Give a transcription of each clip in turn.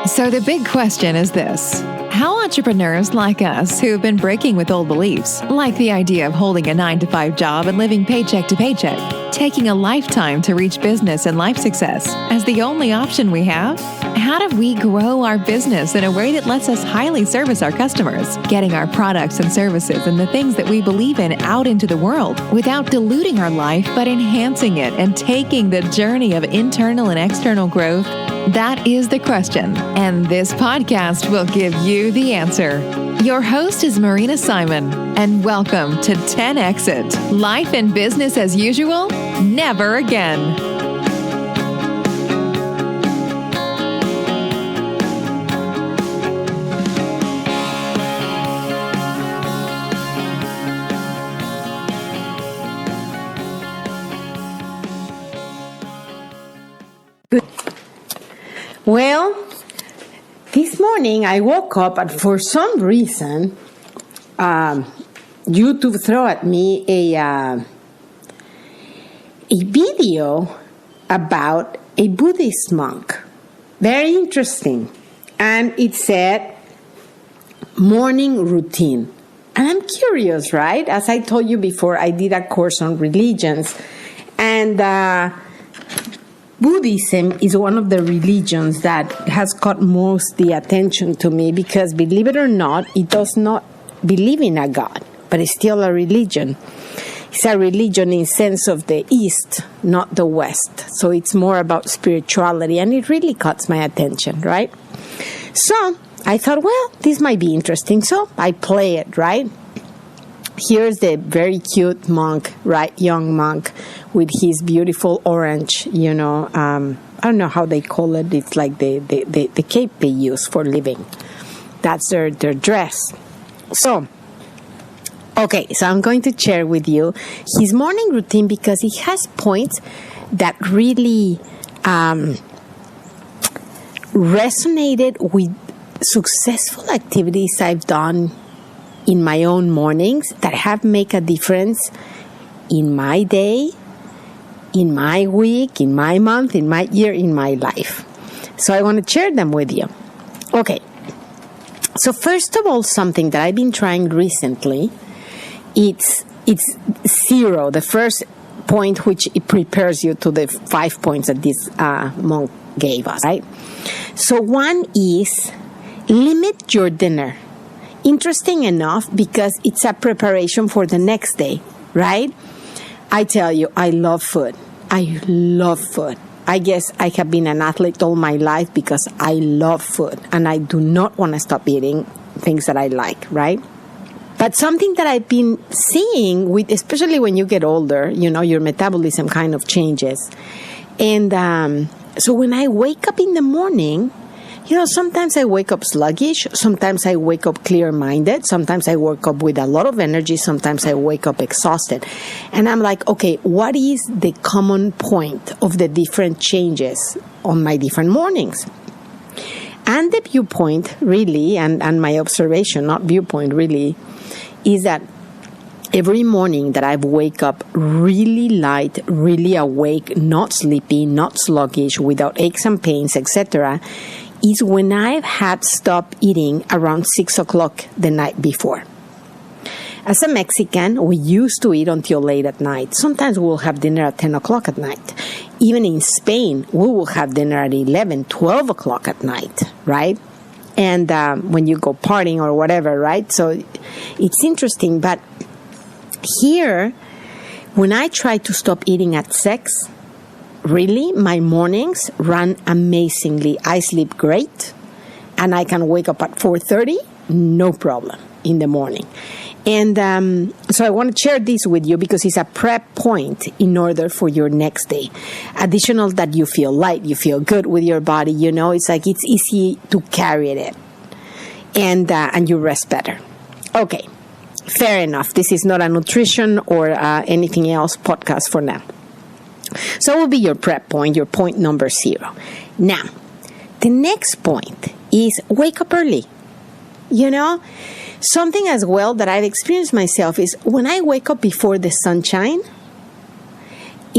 So the big question is this. How entrepreneurs like us who have been breaking with old beliefs, like the idea of holding a 9-to-5 job and living paycheck to paycheck, taking a lifetime to reach business and life success as the only option we have? How do we grow our business in a way that lets us highly service our customers, getting our products and services and the things that we believe in out into the world without diluting our life but enhancing it and taking the journey of internal and external growth? That is the question, and this podcast will give you the answer. Your host is Marina Simon, and welcome to 10 Exit. Life and business as usual? Never again. Well, this morning I woke up and for some reason, YouTube threw at me a video about a Buddhist monk. Very interesting. And it said, morning routine. And I'm curious, right? As I told you before, I did a course on religions. And Buddhism is one of the religions that has caught most the attention to me because, believe it or not, it does not believe in a God, but it's still a religion. It's a religion in sense of the East, not the West. So it's more about spirituality, and it really caught my attention, right? So I thought, well, this might be interesting. So I play it, right? Here's the very cute monk, right? Young monk with his beautiful orange, I don't know how they call it. It's like the cape they use for living. That's their dress. So I'm going to share with you his morning routine because he has points that really resonated with successful activities I've done in my own mornings that have made a difference in my day, in my week, in my month, in my year, in my life. So I want to share them with you. Okay. So first of all, something that I've been trying recently, it's zero, the first point which it prepares you to the 5 points that this monk gave us, right? So one is limit your dinner. Interesting enough because it's a preparation for the next day, right? I tell you, I love food. I love food. I guess I have been an athlete all my life because I love food and I do not want to stop eating things that I like, right? But something that I've been seeing, with, especially when you get older, your metabolism kind of changes. And so when I wake up in the morning, sometimes I wake up sluggish, sometimes I wake up clear-minded, sometimes I wake up with a lot of energy, sometimes I wake up exhausted. And I'm like, okay, what is the common point of the different changes on my different mornings? And the viewpoint really, and my observation, not viewpoint really, is that every morning that I wake up really light, really awake, not sleepy, not sluggish, without aches and pains, etc., is when I've had stopped eating around 6 o'clock the night before. As a Mexican, we used to eat until late at night. Sometimes we'll have dinner at 10 o'clock at night. Even in Spain, we will have dinner at 11, 12 o'clock at night, right? And when you go partying or whatever, right? So it's interesting. But here, when I try to stop eating at 6, really, my mornings run amazingly. I sleep great, and I can wake up at 4:30, no problem, in the morning. And so I want to share this with you because it's a prep point in order for your next day. Additional that you feel light, you feel good with your body, it's like it's easy to carry it, and you rest better. Okay, fair enough. This is not a nutrition or anything else podcast for now. So it will be your prep point, your point number 0. Now, the next point is wake up early. Something as well that I've experienced myself is when I wake up before the sunshine,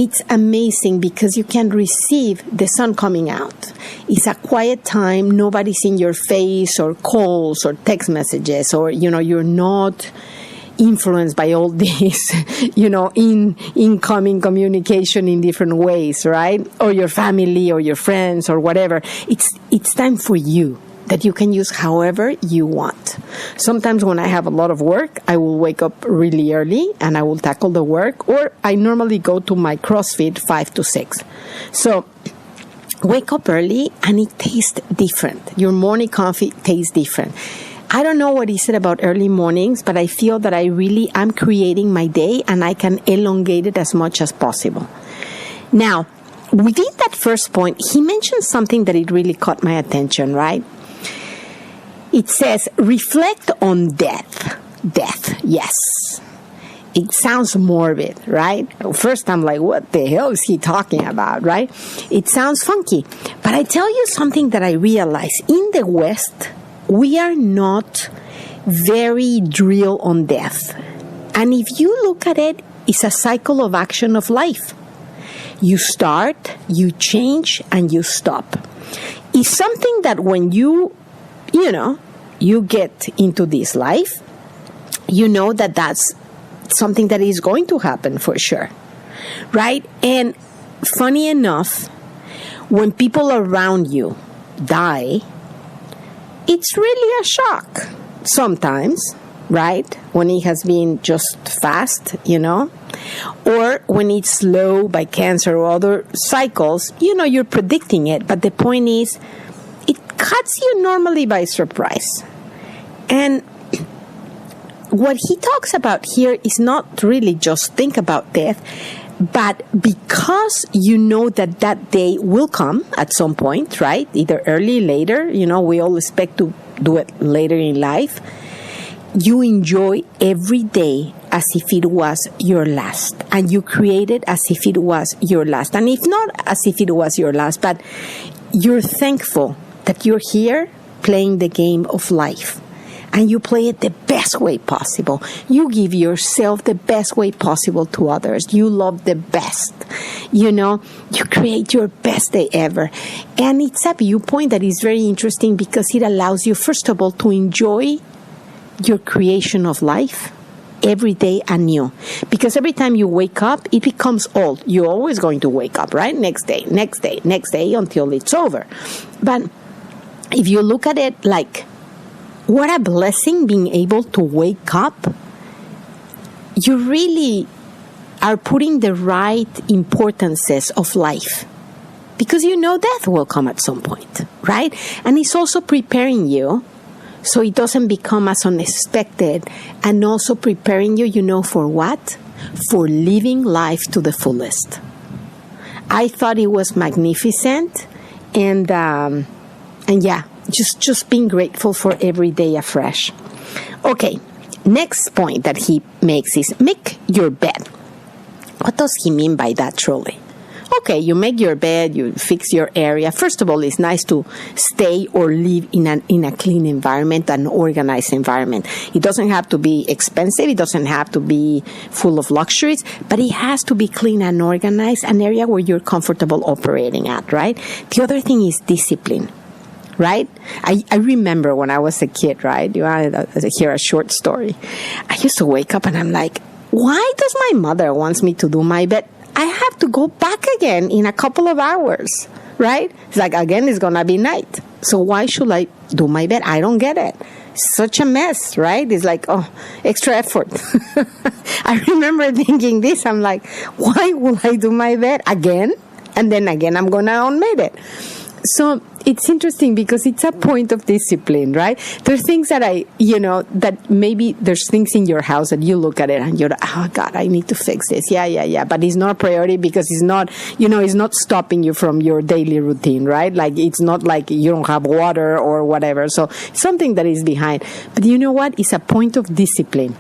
it's amazing because you can receive the sun coming out. It's a quiet time. Nobody's in your face or calls or text messages, or, you're not influenced by all this, incoming communication in different ways, right? Or your family or your friends or whatever. It's time for you that you can use however you want. Sometimes when I have a lot of work, I will wake up really early and I will tackle the work, or I normally go to my CrossFit 5 to 6. So wake up early and it tastes different. Your morning coffee tastes different. I don't know what is it about early mornings, but I feel that I really am creating my day and I can elongate it as much as possible. Now, within that first point, he mentioned something that it really caught my attention, right? It says, reflect on death. Death, yes. It sounds morbid, right? First, I'm like, what the hell is he talking about, right? It sounds funky. But I tell you something that I realize. In the West, we are not very drilled on death. And if you look at it, it's a cycle of action of life. You start, you change, and you stop. It's something that when you get into this life, you know that that's something that is going to happen for sure, right? And funny enough, when people around you die, it's really a shock sometimes, right? When it has been just fast, or when it's slow by cancer or other cycles, you're predicting it. But the point is, it cuts you normally by surprise. And what he talks about here is not really just think about death, but because you know that day will come at some point, right? Either early, later, we all expect to do it later in life. You enjoy every day as if it was your last, and you create it as if it was your last. And if not as if it was your last, but you're thankful that you're here playing the game of life. And you play it the best way possible. You give yourself the best way possible to others. You love the best. You create your best day ever. And it's a viewpoint that is very interesting because it allows you, first of all, to enjoy your creation of life every day anew. Because every time you wake up, it becomes old. You're always going to wake up, right? Next day until it's over. But if you look at it like, what a blessing being able to wake up. You really are putting the right importances of life. Because death will come at some point, right? And it's also preparing you so it doesn't become as unexpected, and also preparing you, for what? For living life to the fullest. I thought it was magnificent, and yeah, just being grateful for every day afresh. Okay, next point that he makes is make your bed. What does he mean by that truly? Okay, you make your bed, you fix your area. First of all, it's nice to stay or live in a clean environment, an organized environment. It doesn't have to be expensive. It doesn't have to be full of luxuries, but it has to be clean and organized, an area where you're comfortable operating at, right? The other thing is discipline. Right? I remember when I was a kid, right? You want to hear a short story? I used to wake up and I'm like, why does my mother wants me to do my bed? I have to go back again in a couple of hours, right? It's like, again, it's going to be night. So why should I do my bed? I don't get it. Such a mess, right? It's like, extra effort. I remember thinking this. I'm like, why will I do my bed again? And then again, I'm going to unmade it. So it's interesting because it's a point of discipline, right? There's things that that maybe there's things in your house that you look at it and you're like, oh God, I need to fix this. Yeah. But it's not a priority because it's not, it's not stopping you from your daily routine, right? Like it's not like you don't have water or whatever. So something that is behind. But you know what? It's a point of discipline.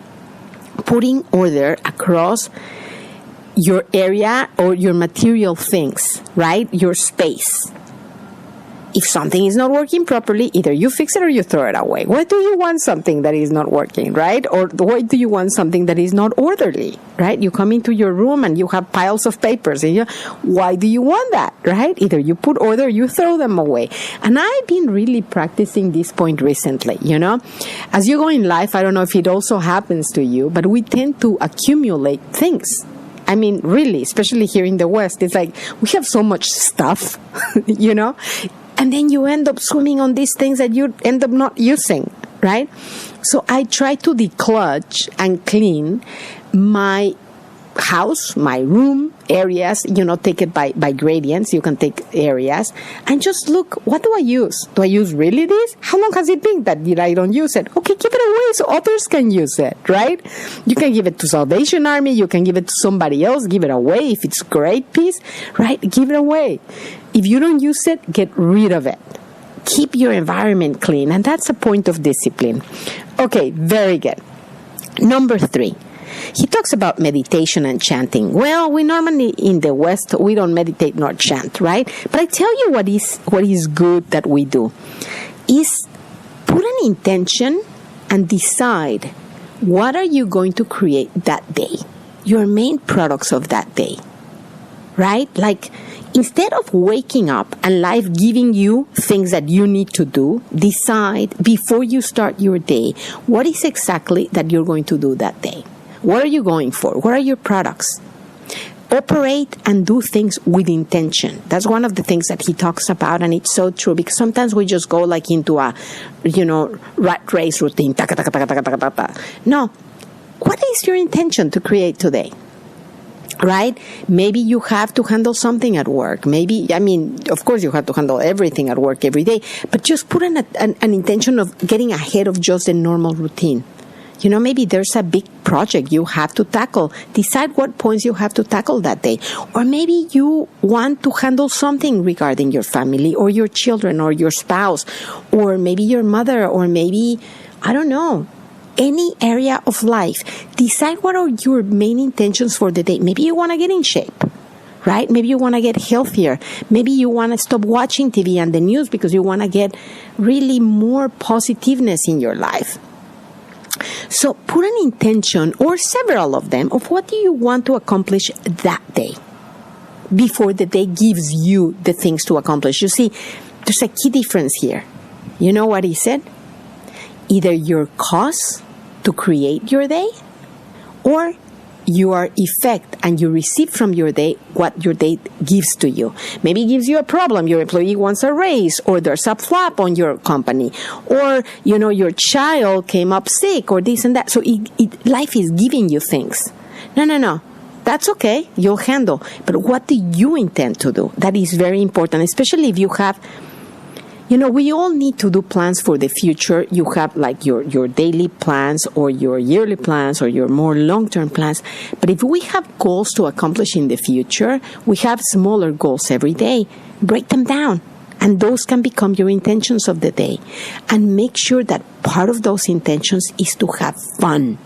Putting order across your area or your material things, right? Your space. If something is not working properly, either you fix it or you throw it away. Why do you want something that is not working, right? Or why do you want something that is not orderly, right? You come into your room and you have piles of papers. And why do you want that, right? Either you put order or you throw them away. And I've been really practicing this point recently, As you go in life, I don't know if it also happens to you, but we tend to accumulate things. I mean, really, especially here in the West, it's like we have so much stuff, And then you end up swimming on these things that you end up not using, right? So I try to declutch and clean my house, my room, areas, take it by gradients. You can take areas and just look, what do I use? Do I use really this? How long has it been that I don't use it? Okay, give it away so others can use it, right? You can give it to Salvation Army. You can give it to somebody else. Give it away. If it's a great piece, right? Give it away. If you don't use it, get rid of it. Keep your environment clean. And that's a point of discipline. Okay, very good. Number 3. He talks about meditation and chanting. Well, we normally in the West, we don't meditate nor chant, right? But I tell you what is good that we do is put an intention and decide what are you going to create that day, your main products of that day, right? Like instead of waking up and life giving you things that you need to do, decide before you start your day, what is exactly that you're going to do that day. What are you going for? What are your products? Operate and do things with intention. That's one of the things that he talks about, and it's so true because sometimes we just go like into a, rat race routine. No. What is your intention to create today? Right? Maybe you have to handle something at work. Of course you have to handle everything at work every day, but just put an intention of getting ahead of just the normal routine. Maybe there's a big project you have to tackle. Decide what points you have to tackle that day. Or maybe you want to handle something regarding your family or your children or your spouse or maybe your mother or maybe, I don't know, any area of life. Decide what are your main intentions for the day. Maybe you want to get in shape, right? Maybe you want to get healthier. Maybe you want to stop watching TV and the news because you want to get really more positiveness in your life. So put an intention or several of them of what do you want to accomplish that day before the day gives you the things to accomplish. You see, there's a key difference here. You know what he said? Either your cause to create your day or your effect and you receive from your day what your day gives to you. Maybe it gives you a problem. Your employee wants a raise or there's a flap on your company or, your child came up sick or this and that. So life is giving you things. No. That's okay. You'll handle. But what do you intend to do? That is very important, especially if you have we all need to do plans for the future. You have like your daily plans or your yearly plans or your more long-term plans. But if we have goals to accomplish in the future, we have smaller goals every day. Break them down. And those can become your intentions of the day. And make sure that part of those intentions is to have fun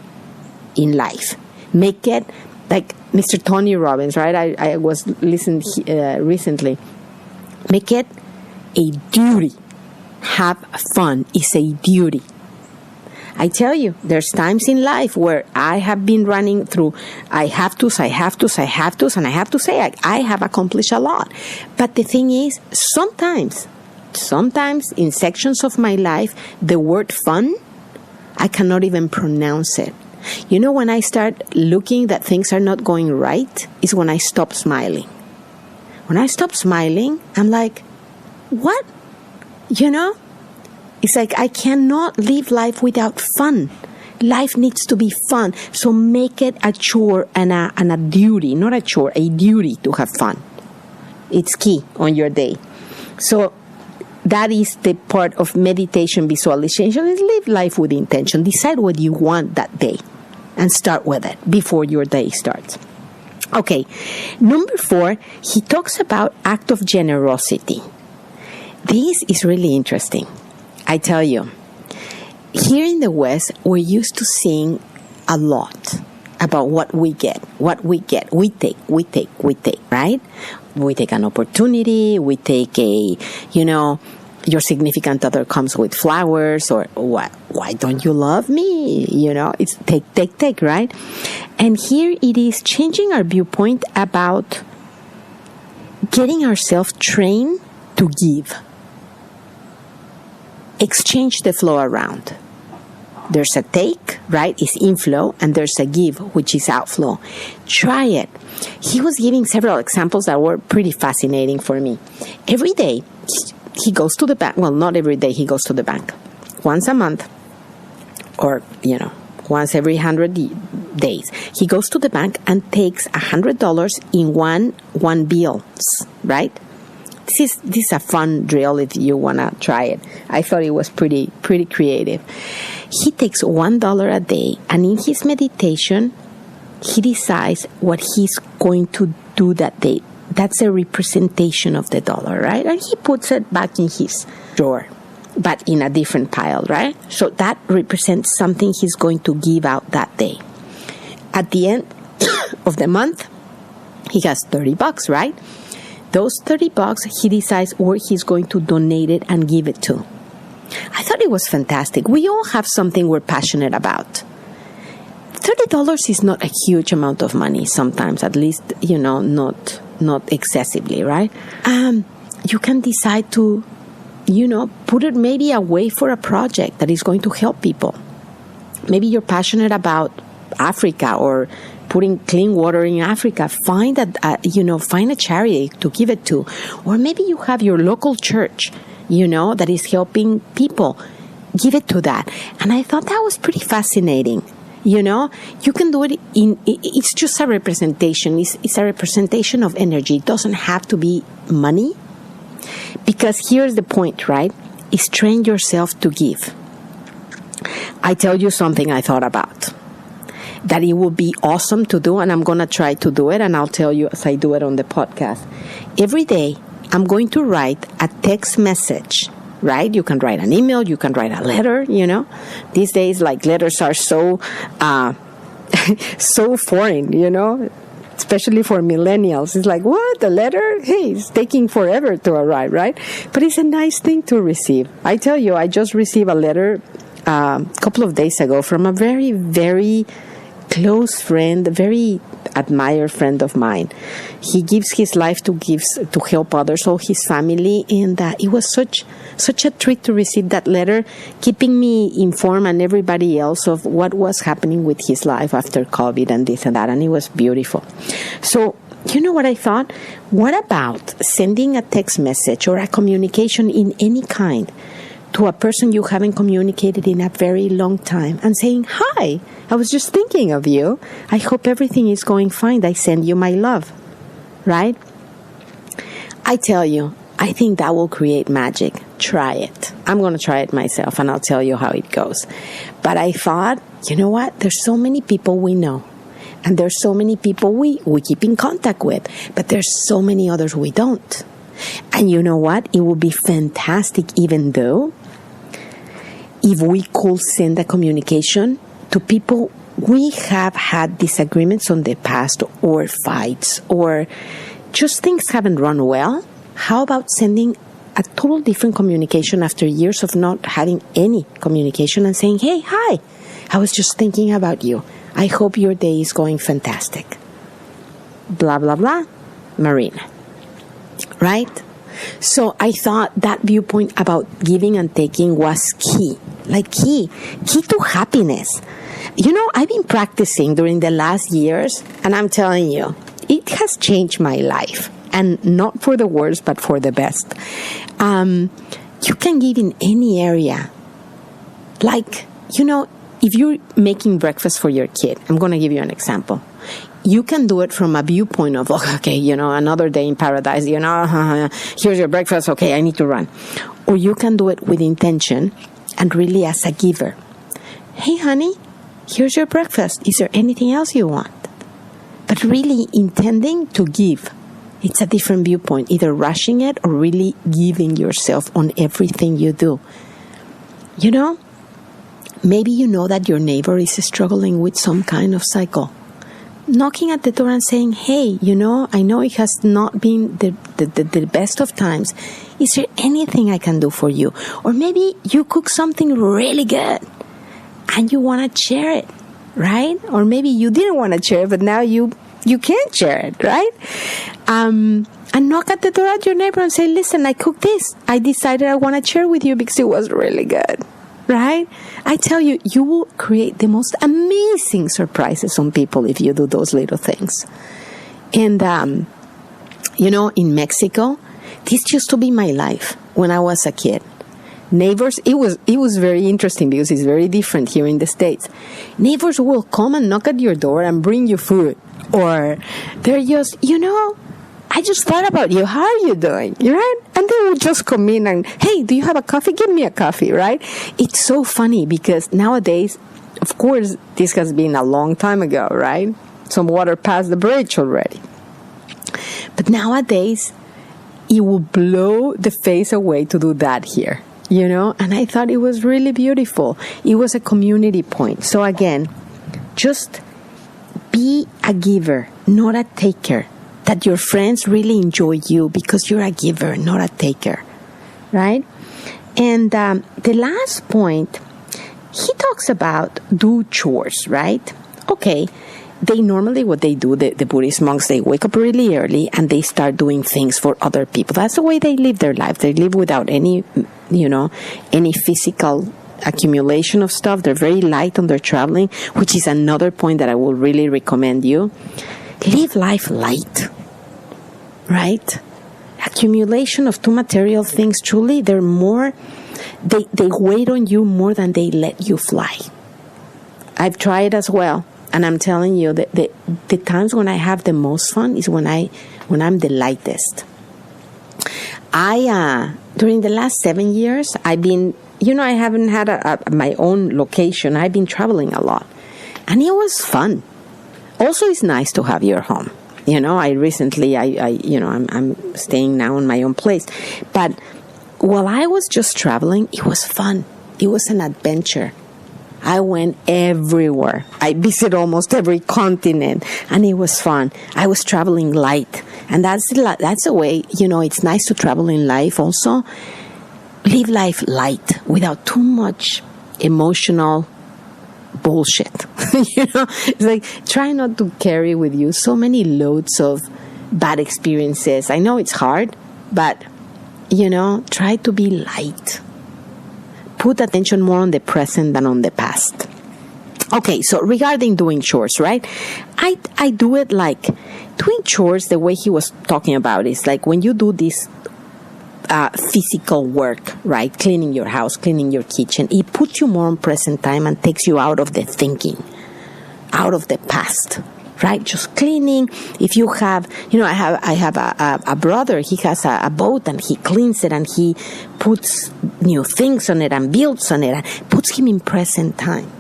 in life. Make it like Mr. Tony Robbins, right? I was listening recently. Make it a duty. Have fun is a duty. I tell you, there's times in life where I have been running through, I have to, and I have to say, I have accomplished a lot. But the thing is, sometimes in sections of my life, the word fun, I cannot even pronounce it. When I start looking that things are not going right, is when I stop smiling. When I stop smiling, I'm like, what? It's like I cannot live life without fun. Life needs to be fun. So make it a chore and a duty, not a chore, a duty to have fun. It's key on your day. So that is the part of meditation visualization is live life with intention. Decide what you want that day and start with it before your day starts. Okay, number 4, he talks about act of generosity. This is really interesting. I tell you, here in the West, we're used to seeing a lot about what we get. We take, right? we take an opportunity, we take your significant other comes with flowers, or why don't you love me? It's take, right? And here it is changing our viewpoint about getting ourselves trained to give. Exchange the flow around. There's a take, right, is inflow, and there's a give, which is outflow. Try it. He was giving several examples that were pretty fascinating for me. Every day, he goes to the bank. Well, not every day he goes to the bank. Once a month, or, once every 100 days, he goes to the bank and takes $100 in one bills, right? This is a fun drill if you want to try it. I thought it was pretty creative. He takes $1 a day, and in his meditation, he decides what he's going to do that day. That's a representation of the dollar, right? And he puts it back in his drawer, but in a different pile, right? So that represents something he's going to give out that day. At the end of the month, he has $30, right? Those $30, he decides where he's going to donate it and give it to. I thought it was fantastic. We all have something we're passionate about. $30 is not a huge amount of money sometimes, at least, not excessively, right? You can decide to, put it maybe away for a project that is going to help people. Maybe you're passionate about Africa or putting clean water in Africa. Find a charity to give it to. Or maybe you have your local church, that is helping people. Give it to that. And I thought that was pretty fascinating. You can do it it's just a representation. It's a representation of energy. It doesn't have to be money. Because here's the point, right? Is train yourself to give. I tell you something I thought about. That it would be awesome to do, and I'm going to try to do it, and I'll tell you as I do it on the podcast. Every day, I'm going to write a text message, right? You can write an email, you can write a letter, These days, letters are so foreign, especially for millennials. It's like, what, a letter? Hey, it's taking forever to arrive, right? But it's a nice thing to receive. I tell you, I just received a letter a couple of days ago from a very, very close friend, a very admired friend of mine. He gives his life to help others, all his family, and it was such a treat to receive that letter, keeping me informed and everybody else of what was happening with his life after COVID and this and that, and it was beautiful. So, you know what I thought? What about sending a text message or a communication in any kind to a person you haven't communicated in a very long time and saying, hi, I was just thinking of you. I hope everything is going fine. I send you my love, right? I tell you, I think that will create magic. Try it. I'm going to try it myself, and I'll tell you how it goes. But I thought, you know what? There's so many people we know, and there's so many people we keep in contact with, but there's so many others we don't. And you know what? It would be fantastic even though if we could send a communication to people we have had disagreements on the past, or fights, or just things haven't run well. How about sending a total different communication after years of not having any communication and saying, hey, hi, I was just thinking about you. I hope your day is going fantastic. Blah, blah, blah, Marina. Right? So I thought that viewpoint about giving and taking was key. Key to happiness. I've been practicing during the last years, and I'm telling you, it has changed my life. And not for the worse, but for the best. You can give in any area. If you're making breakfast for your kid, I'm going to give you an example. You can do it from a viewpoint of, okay, another day in paradise, here's your breakfast, okay, I need to run. Or you can do it with intention and really as a giver. Hey, honey, here's your breakfast. Is there anything else you want? But really intending to give. It's a different viewpoint, either rushing it or really giving yourself on everything you do. Maybe you know that your neighbor is struggling with some kind of cycle. knocking at the door and saying, hey, I know it has not been the best of times. Is there anything I can do for you? Or maybe you cook something really good and you want to share it, right? Or maybe you didn't want to share it, but now you can share it, right? And knock at the door at your neighbor and say, listen, I cooked this. I decided I want to share with you because it was really good. Right? I tell you, you will create the most amazing surprises on people if you do those little things. And, in Mexico, this used to be my life when I was a kid. Neighbors, it was very interesting because it's very different here in the States. Neighbors will come and knock at your door and bring you food. Or they're just, I just thought about you. How are you doing? Right? And they will just come in and, hey, do you have a coffee? Give me a coffee, right? It's so funny because nowadays, of course, this has been a long time ago, right? Some water passed the bridge already. But nowadays, it will blow the face away to do that here, And I thought it was really beautiful. It was a community point. So again, just be a giver, not a taker. That your friends really enjoy you because you're a giver, not a taker, right? And the last point, he talks about do chores, right? Okay, they normally, what they do, the Buddhist monks, they wake up really early and they start doing things for other people. That's the way they live their life. They live without any physical accumulation of stuff. They're very light on their traveling, which is another point that I will really recommend you. Live life light, right? Accumulation of two material things, truly, they're more, they wait on you more than they let you fly. I've tried as well, and I'm telling you that the times when I have the most fun is when I'm the lightest. During the last 7 years, I've been, I haven't had my own location. I've been traveling a lot, and it was fun. Also, it's nice to have your home. I'm staying now in my own place. But while I was just traveling, it was fun. It was an adventure. I went everywhere. I visited almost every continent, and it was fun. I was traveling light. And that's the way, it's nice to travel in life also. Live life light without too much emotional bullshit. It's like try not to carry with you so many loads of bad experiences. I know it's hard, but try to be light. Put attention more on the present than on the past. Okay, so regarding doing chores, right? I do it like doing chores. The way he was talking about is like when you do this physical work, right? Cleaning your house, cleaning your kitchen. It puts you more on present time and takes you out of the thinking, out of the past, right? Just cleaning. If you have, I have a brother. He has a boat and he cleans it and he puts new things on it and builds on it and puts him in present time.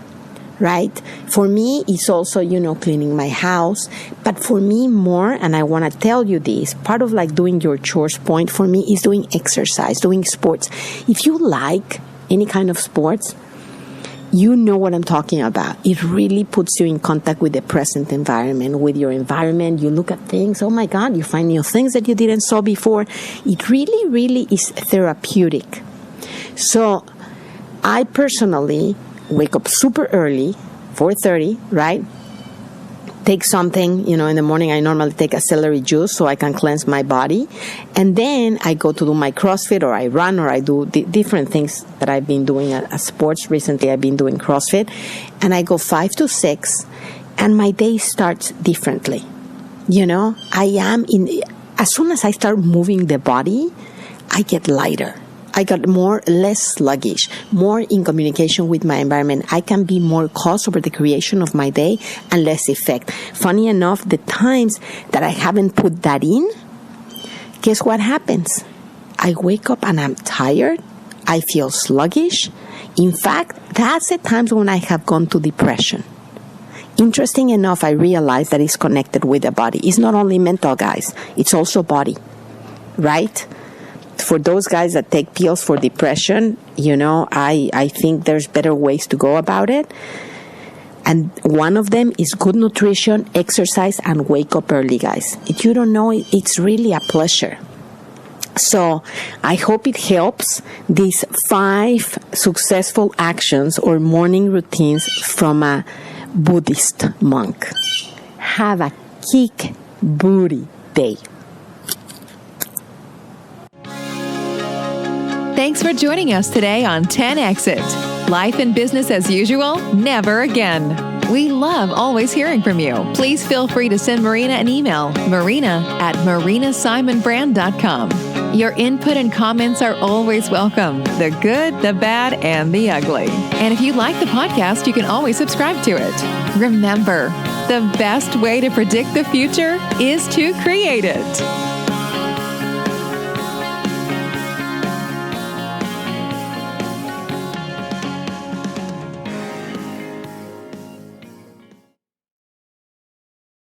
Right? For me, it's also, cleaning my house. But for me more, and I want to tell you this, part of like doing your chores point for me is doing exercise, doing sports. If you like any kind of sports, you know what I'm talking about. It really puts you in contact with the present environment, with your environment. You look at things, oh my God, you find new things that you didn't saw before. It really, really is therapeutic. So I personally wake up super early, 4:30, right? Take something, in the morning I normally take a celery juice so I can cleanse my body. And then I go to do my CrossFit or I run or I do different things that I've been doing at sports. Recently I've been doing CrossFit. And I go 5 to 6 and my day starts differently. As soon as I start moving the body, I get lighter. I got less sluggish, more in communication with my environment. I can be more cause over the creation of my day and less effect. Funny enough, the times that I haven't put that in, guess what happens? I wake up and I'm tired. I feel sluggish. In fact, that's the times when I have gone to depression. Interesting enough, I realize that it's connected with the body. It's not only mental, guys. It's also body, right? For those guys that take pills for depression, I think there's better ways to go about it. And one of them is good nutrition, exercise, and wake up early, guys. If you don't know it, it's really a pleasure. So I hope it helps, these 5 successful actions or morning routines from a Buddhist monk. Have a kick booty day. Thanks for joining us today on 10 Exit. Life and business as usual, never again. We love always hearing from you. Please feel free to send Marina an email, marina@marinasimonbrand.com. Your input and comments are always welcome, the good, the bad, and the ugly. And if you like the podcast, you can always subscribe to it. Remember, the best way to predict the future is to create it.